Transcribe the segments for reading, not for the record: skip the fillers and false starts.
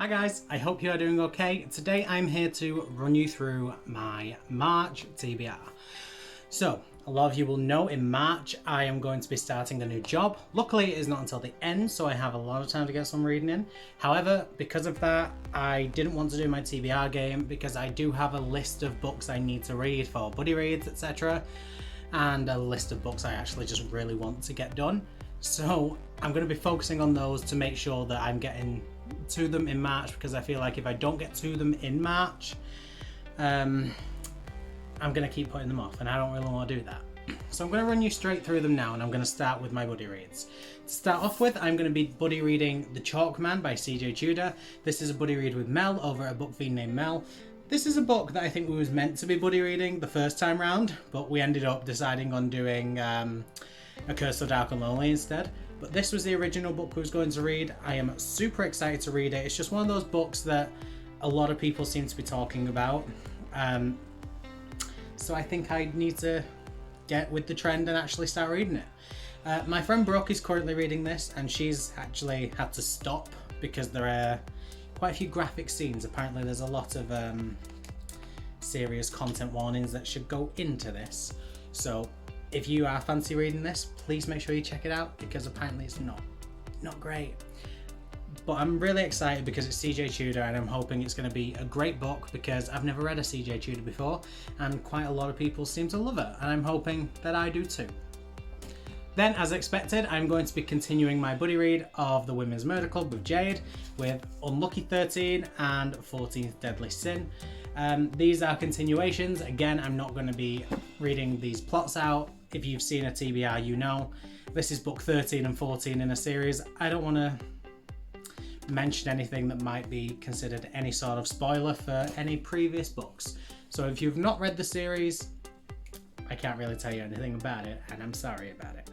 Hi guys, I hope you are doing okay. Today I'm here to run you through my March TBR. So, a lot of you will know in March I am going to be starting a new job. Luckily it is not until the end, so I have a lot of time to get some reading in. However, because of that, I didn't want to do my TBR game because I do have a list of books I need to read for buddy reads, etc. And a list of books I actually just really want to get done. So I'm going to be focusing on those to make sure that I'm getting to them in March, because I feel like if I don't get to them in March, I'm going to keep putting them off, and I don't really want to do that. So I'm going to run you straight through them now, and I'm going to start with my buddy reads. To start off with, I'm going to be buddy reading The Chalk Man by CJ Tudor. This is a buddy read with Mel over at a book fiend named Mel. This is a book that I think we was meant to be buddy reading the first time round, but we ended up deciding on doing A Curse So Dark and Lonely instead. But this was the original book we was going to read. I am super excited to read it. It's just one of those books that a lot of people seem to be talking about. So I think I need to get with the trend and actually start reading it. My friend Brooke is currently reading this, and she's actually had to stop because there are quite a few graphic scenes. Apparently there's a lot of serious content warnings that should go into this. So if you are fancy reading this, please make sure you check it out, because apparently it's not great. But I'm really excited because it's CJ Tudor, and I'm hoping it's going to be a great book because I've never read a CJ Tudor before, and quite a lot of people seem to love it, and I'm hoping that I do too. Then, as expected, I'm going to be continuing my buddy read of The Women's Murder Club with Jade, with Unlucky 13 and 14th Deadly Sin. These are continuations. Again, I'm not going to be reading these plots out. If you've seen a TBR, you know. This is book 13 and 14 in a series. I don't want to mention anything that might be considered any sort of spoiler for any previous books. So if you've not read the series, I can't really tell you anything about it, and I'm sorry about it.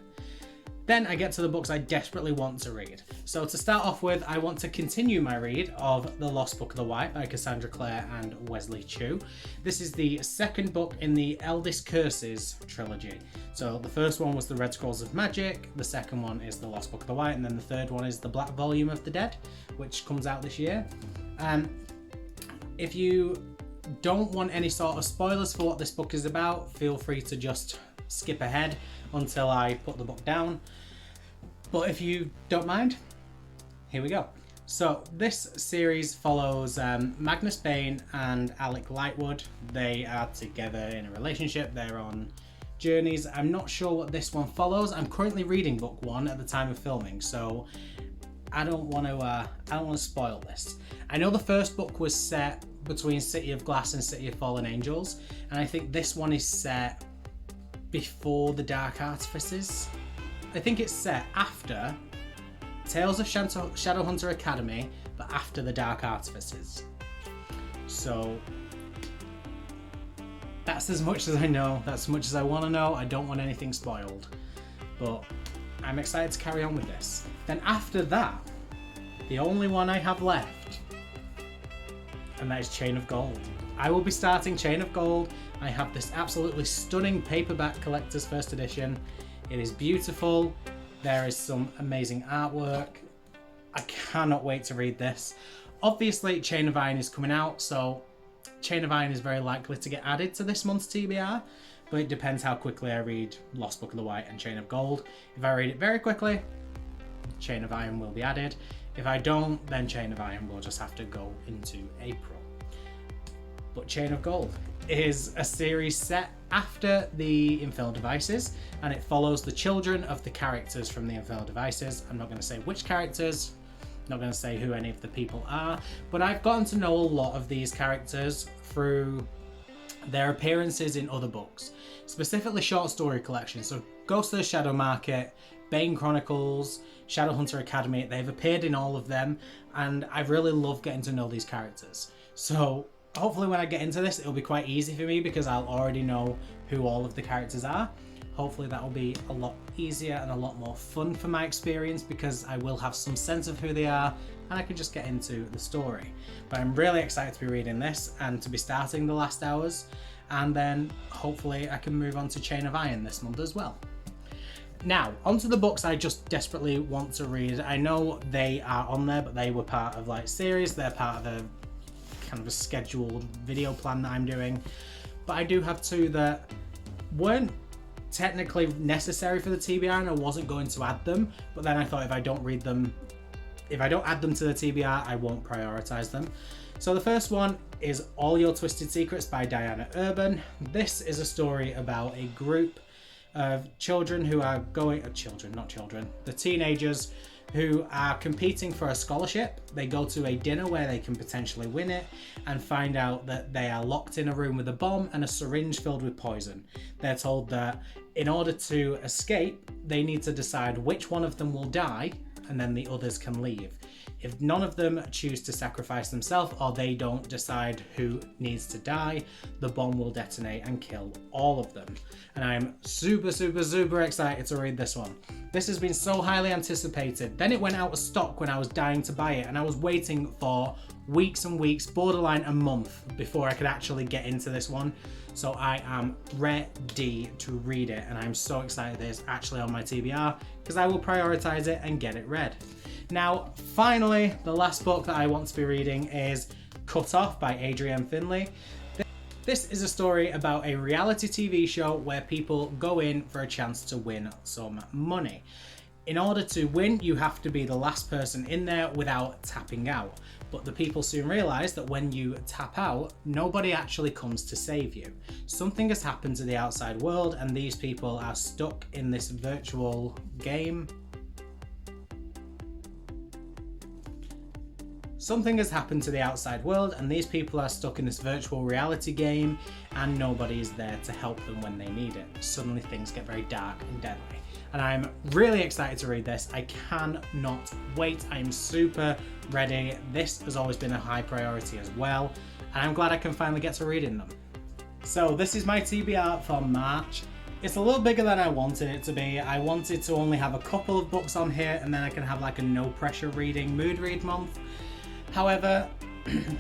Then I get to the books I desperately want to read. So to start off with, I want to continue my read of The Lost Book of the White by Cassandra Clare and Wesley Chu. This is the second book in the Eldest Curses trilogy. So the first one was The Red Scrolls of Magic, the second one is The Lost Book of the White, and then the third one is The Black Volume of the Dead, which comes out this year. If you don't want any sort of spoilers for what this book is about, feel free to just skip ahead until I put the book down. But if you don't mind, here we go. So this series follows Magnus Bane and Alec Lightwood. They are together in a relationship. They're on journeys. I'm not sure what this one follows. I'm currently reading book one at the time of filming, so I don't want to spoil this. I know the first book was set between City of Glass and City of Fallen Angels, and I think this one is set before the Dark Artifices. I think it's set after Tales of Shadowhunter Academy, but after the Dark Artifices. So that's as much as I know, that's as much as I want to know. I don't want anything spoiled, but I'm excited to carry on with this. Then after that, the only one I have left, and that is Chain of Gold. I will be starting Chain of Gold. I have this absolutely stunning paperback collector's first edition. It is beautiful. There is some amazing artwork. I cannot wait to read this. Obviously, Chain of Iron is coming out, so Chain of Iron is very likely to get added to this month's TBR, but it depends how quickly I read Lost Book of the White and Chain of Gold. If I read it very quickly, Chain of Iron will be added. If I don't, then Chain of Iron will just have to go into April. But Chain of Gold is a series set after the Infernal Devices, and it follows the children of the characters from the Infernal Devices. I'm not going to say which characters, not going to say who any of the people are, but I've gotten to know a lot of these characters through their appearances in other books, specifically short story collections. So Ghost of the Shadow Market, Bane Chronicles, Shadowhunter Academy, they've appeared in all of them, and I really love getting to know these characters. So hopefully when I get into this, it'll be quite easy for me because I'll already know who all of the characters are. Hopefully that will be a lot easier and a lot more fun for my experience, because I will have some sense of who they are and I can just get into the story. But I'm really excited to be reading this and to be starting The Last Hours, and then hopefully I can move on to Chain of Iron this month as well. Now, onto the books I just desperately want to read. I know they are on there, but they were part of like series. They're part of a kind of a scheduled video plan that I'm doing. But I do have two that weren't technically necessary for the TBR, and I wasn't going to add them. But then I thought if I don't add them to the TBR, I won't prioritize them. So the first one is All Your Twisted Secrets by Diana Urban. This is a story about a group of children who are the teenagers who are competing for a scholarship. They go to a dinner where they can potentially win it and find out that they are locked in a room with a bomb and a syringe filled with poison. They're told that in order to escape, they need to decide which one of them will die, and then the others can leave. If none of them choose to sacrifice themselves, or they don't decide who needs to die, the bomb will detonate and kill all of them. And I'm super excited to read this one. This has been so highly anticipated. Then it went out of stock when I was dying to buy it, and I was waiting for weeks and weeks, borderline a month, before I could actually get into this one. So I am ready to read it, and I'm so excited that it's actually on my TBR, because I will prioritize it and get it read. Now, finally, the last book that I want to be reading is Cut Off by Adrienne Finlay. This is a story about a reality TV show where people go in for a chance to win some money. In order to win, you have to be the last person in there without tapping out. But the people soon realise that when you tap out, nobody actually comes to save you. Something has happened to the outside world, and these people are stuck in this virtual game. Something has happened to the outside world, and these people are stuck in this virtual reality game, and nobody is there to help them when they need it. Suddenly things get very dark and deadly. And I'm really excited to read this. I cannot wait. I'm super ready. This has always been a high priority as well, and I'm glad I can finally get to reading them. So this is my TBR for March. It's a little bigger than I wanted it to be. I wanted to only have a couple of books on here, and then I can have like a no pressure reading mood read month. However,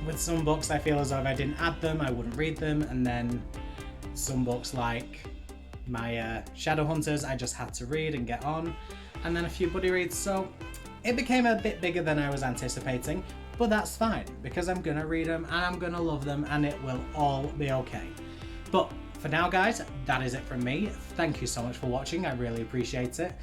with some books I feel as though if I didn't add them, I wouldn't read them, and then some books like my Shadowhunters I just had to read and get on, and then a few buddy reads, so it became a bit bigger than I was anticipating, but that's fine, because I'm gonna read them and I'm gonna love them, and it will all be okay. But for now, guys, that is it from me. Thank you so much for watching. I really appreciate it.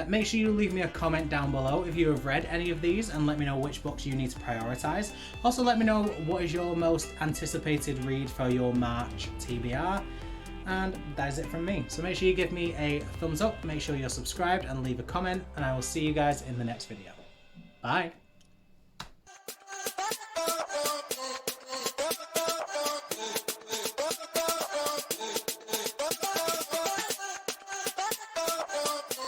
Make sure you leave me a comment down below if you have read any of these, and let me know which books you need to prioritize. Also, let me know what is your most anticipated read for your March TBR. And that is it from me. So make sure you give me a thumbs up, make sure you're subscribed, and leave a comment, and I will see you guys in the next video. Bye.